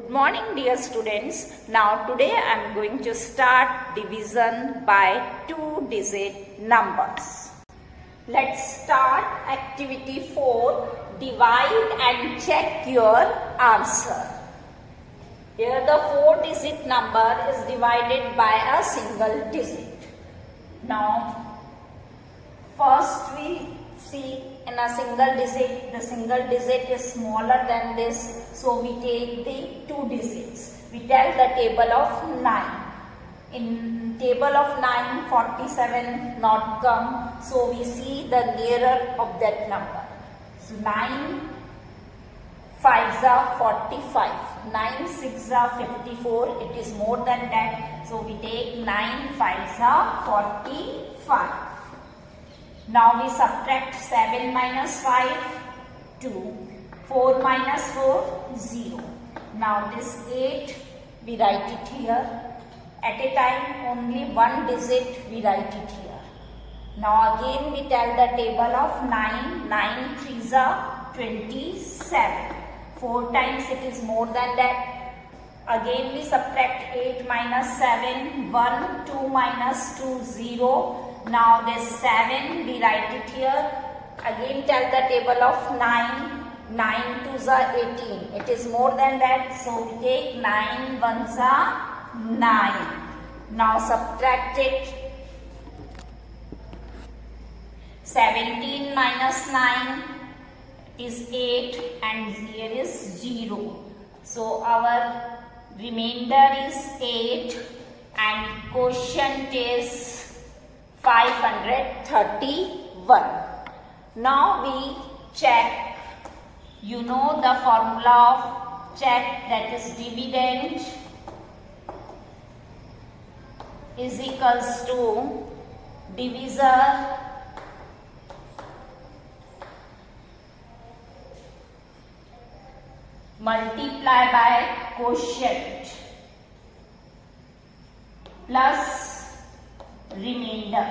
Good morning dear students. Now today I am going to start division by 2-digit numbers. Let's start activity 4. Divide and check your answer. Here the 4-digit number is divided by a single digit. Now first we see in a single digit, the single digit is smaller than this, so we take the 2 digits. We tell the table of 9. In table of 9, 47 not come, so we see the nearer of that number. So 9 5s are 45, 9 6s are 54, it is more than that, so we take 9 5s are 45. Now we subtract 7 minus 5, 2, 4 minus 4, 0. Now this 8, we write it here. At a time only one digit we write it here. Now again we tell the table of 9, 9 3s are 27. 4 times it is more than that. Again we subtract 8 minus 7, 1, 2 minus 2, 0. Now this 7 we write it here. Again tell the table of 9. 9 2s are 18. It is more than that. So we take 9 1s are 9. Now subtract it. 17 minus 9 is 8 and here is 0. So our remainder is 8 and quotient is 531. Now we check. You know the formula of check, that is dividend is equals to divisor multiply by quotient plus remainder.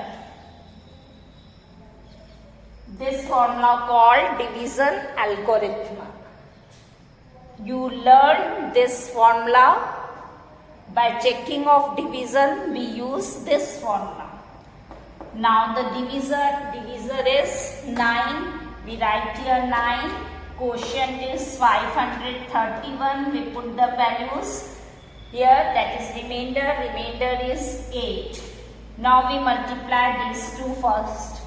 This formula called division algorithm. You learn this formula by checking of division. We use this formula. Now the divisor is 9. We write here 9. Quotient is 531. We put the values here. That is remainder. Remainder is 8. Now we multiply these two first.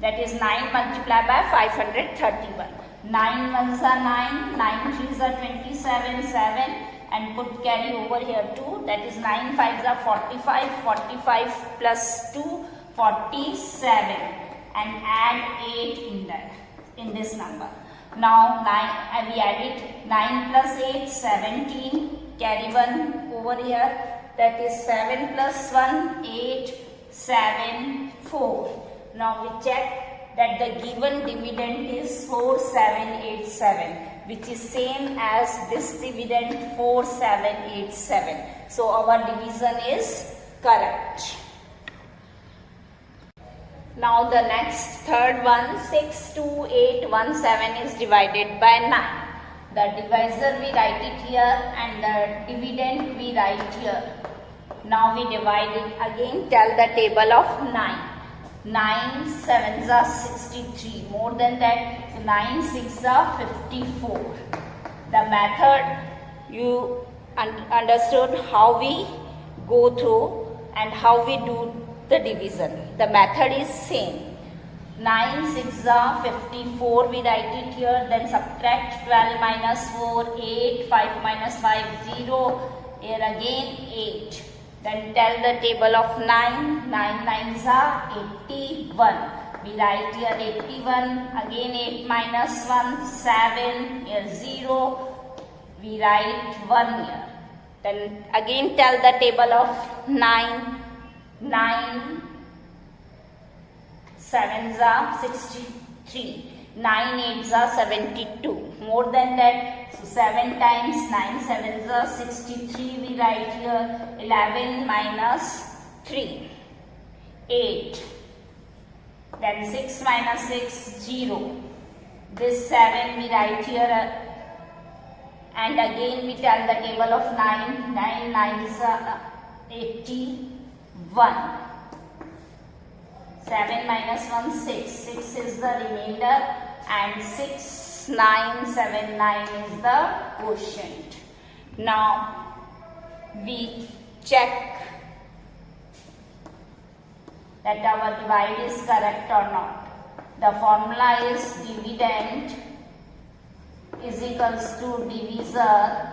That is 9 multiplied by 531. 9 1s are 9, 9 3s are 27, 7 and put carry over here 2. That is 9 5s are 45, 45 plus 2, 47 and add 8 in this number. Now we add it 9 plus 8, 17, carry 1 over here. That is 7 plus 1, 8, 7, 4. Now we check that the given dividend is 4787, which is same as this dividend 4787. So our division is correct. Now the next third one, 62817 is divided by 9. The divisor we write it here and the dividend we write here. Now we divide it again. Tell the table of 9. 9 7s are 63, more than that, so 9 6s are 54. The method you understood how we go through and how we do the division. The method is same. 9 6s are 54, we write it here, then subtract 12 minus 4, 8, 5 minus 5, 0, here again 8. Then tell the table of 9, 9 9s are 81. We write here 81, again 8 minus 1, 7, here 0. We write 1 here. Then again tell the table of 9, 9 7s are 63. 9 8s are 72, more than that, so 7 times 9 7s are 63, we write here 11 minus 3, 8, then 6 minus 6, 0, this 7 we write here And again we tell the table of 9. 9 9s are 81. 7 minus 1 6. 6 is the remainder and 6979 is the quotient. Now we check that our divide is correct or not. The formula is dividend is equals to divisor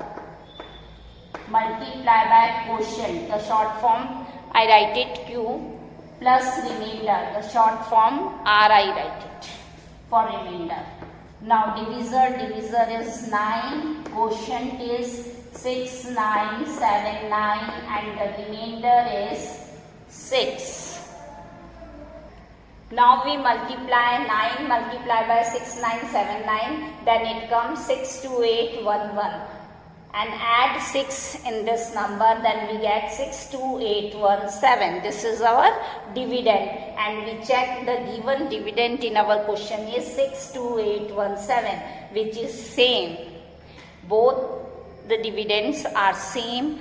multiply by quotient. The short form I write it Q plus remainder. The short form R I write it for remainder. Now divisor is 9, quotient is 6979 and the remainder is 6. Now we multiply 9 multiply by 6979, then it comes 62811 and add 6 in this number, then we get 62817. This is our dividend and we check the given dividend in our question is 62817, which is same. Both the dividends are same.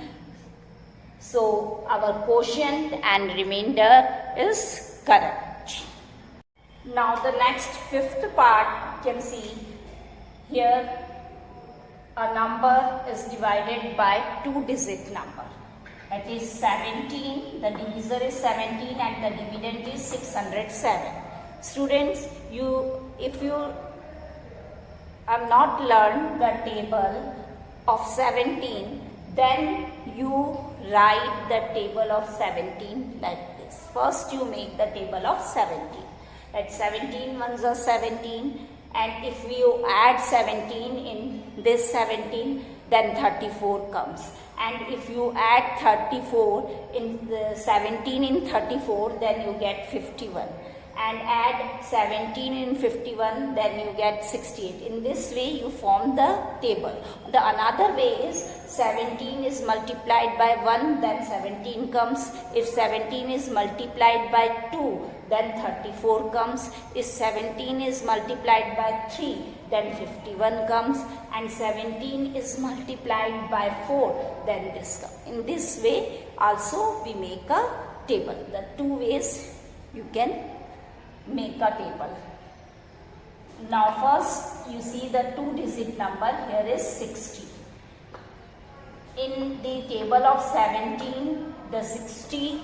So our quotient and remainder is correct. Now the next fifth part, you can see here a number is divided by 2-digit number. That is 17, the divisor is 17 and the dividend is 607. Students, if you have not learned the table of 17, then you write the table of 17 like this. First you make the table of 17. At 17 ones are 17 and if you add 17 in this 17 then 34 comes, and if you add 34 in the 17 in 34 then you get 51, and add 17 in 51 then you get 68. In this way you form the table. The another way is 17 is multiplied by 1 then 17 comes. If 17 is multiplied by 2 then 34 comes. If 17 is multiplied by 3 then 51 comes, and 17 is multiplied by 4 then this comes. In this way also we make a table. The two ways you can make a table. Now first you see the 2-digit number, here is 60. In the table of 17 the 60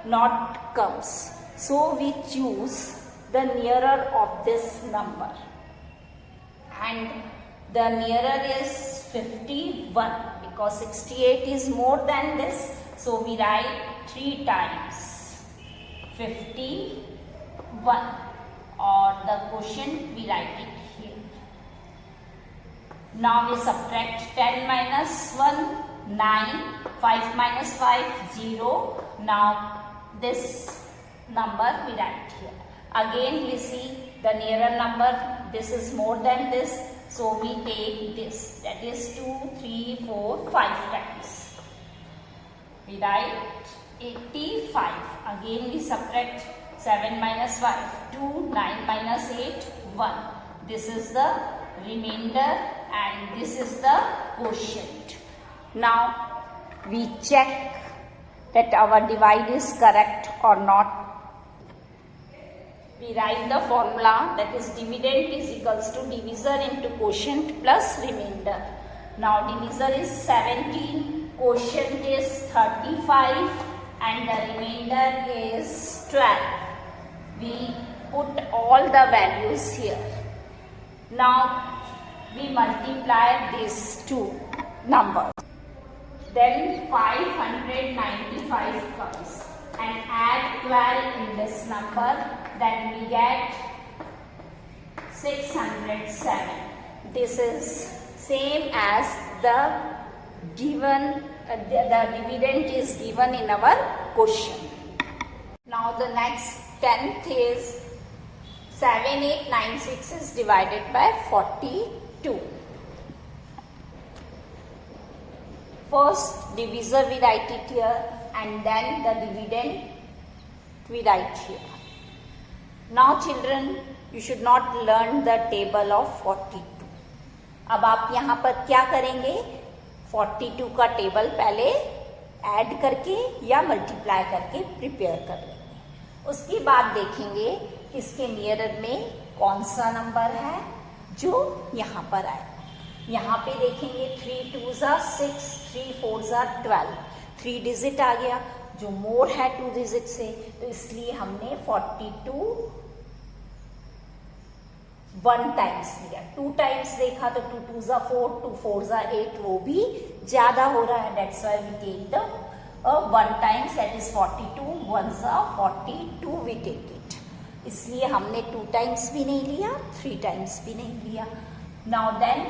not comes. So we choose the nearer of this number and the nearer is 51 because 68 is more than this. So we write 3 times 51 or the quotient we write it here. Now we subtract 10 minus 1, 9, 5 minus 5, 0. Now this number we write here. Again we see the nearer number, this is more than this, so we take this, that is 2, 3, 4, 5 times. We write 85. Again we subtract 7 minus 5, 2, 9 minus 8, 1. This is the remainder and this is the quotient. Now we check that our divide is correct or not. We write the formula, that is dividend is equals to divisor into quotient plus remainder. Now divisor is 17, quotient is 35 and the remainder is 12. We put all the values here. Now we multiply these two numbers. Then 595 comes and add 12 in this number, then we get 607. This is same as the given, the dividend is given in our question. Now the next 10th is 7896 is divided by 42. First divisor we write it here and then the dividend we write here. Now children, you should not learn the table of 42. अब आप यहाँ पर क्या करेंगे, 42 का table पहले add करके या मल्टीप्लाई करके प्रिपेयर कर लेंगे। उसके बाद देखेंगे इसके नियरर में कौन सा नंबर है जो यहाँ पर आए। यहाँ पे देखेंगे 3 2 6, 3 4 12, 3 डिजिट आ गया जो मोर है 2 डिजिट से, तो इसलिए हमने 42 1 टाइम्स लिया। 2 टाइम्स देखा तो 2 2 4, 2 4 8, वो भी ज्यादा हो रहा है, that's why we take the 1 times, that is 42, 1 42 we take it. इसलिए हमने 2 टाइम्स भी नहीं लिया, 3 टाइम्स भी नहीं लिया। Now then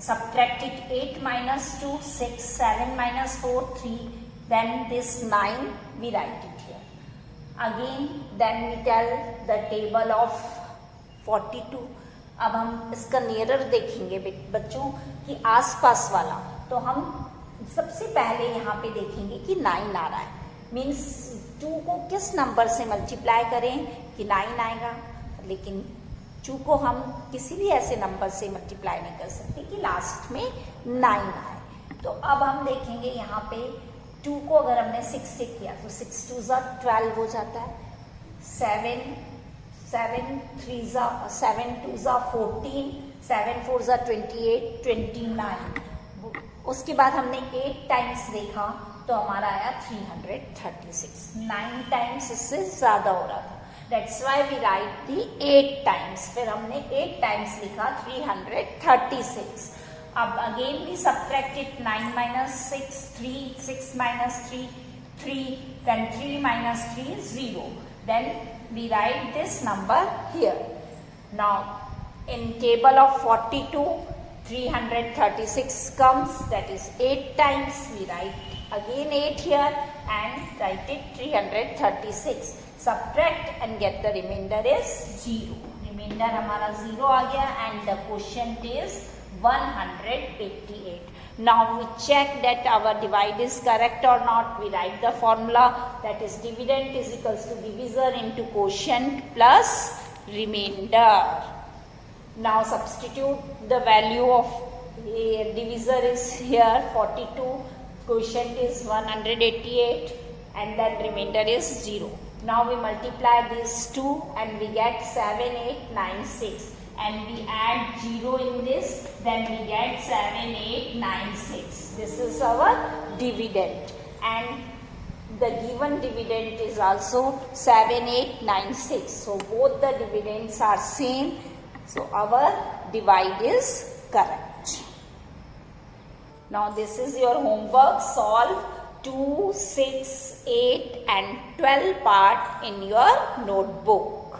subtract it, 8 minus 2 6, 7 minus 4 3, then this 9 we write it here again, then we tell the table of 42। अब हम इसका नियरर देखेंगे बच्चों कि आसपास वाला, तो हम सबसे पहले यहाँ पे देखेंगे कि 9 आ रहा है, मीन्स 2 को किस नंबर से मल्टीप्लाई करें कि 9 आएगा, लेकिन 2 को हम किसी भी ऐसे नंबर से मल्टीप्लाई नहीं कर सकते कि लास्ट में 9 आए। तो अब हम देखेंगे यहाँ पे 2 को अगर हमने 6 से किया तो 6 2 12 हो जाता है, 7 2 14, 7 4 28, 29। उसके बाद हमने 8 टाइम्स देखा तो हमारा आया 336, 9 टाइम्स इससे ज्यादा हो रहा था, that's why we write the 8 times। फिर हमने 8 टाइम्स लिखा 336। अब again we subtracted 9 minus 6 3, 6 minus 3 3, then 3 minus 3 0, then we write this number here। Now in table of 42 336 comes, that is 8 times, we write again 8 here and write it 336, subtract and get the remainder is 0। remainder हमारा 0 आ गया and the quotient is 188। now we check that our divide is correct or not, we write the formula, that is dividend is equals to divisor into quotient plus remainder। now substitute the value of divisor is here 42, quotient is 188 and then remainder is 0। now we multiply these two and we get 7896 and we add 0 in this, then we get 7896। this is our dividend and the given dividend is also 7896, so both the dividends are same, so our divide is correct। now this is your homework, solve 2, 6, 8 and 12 part in your notebook।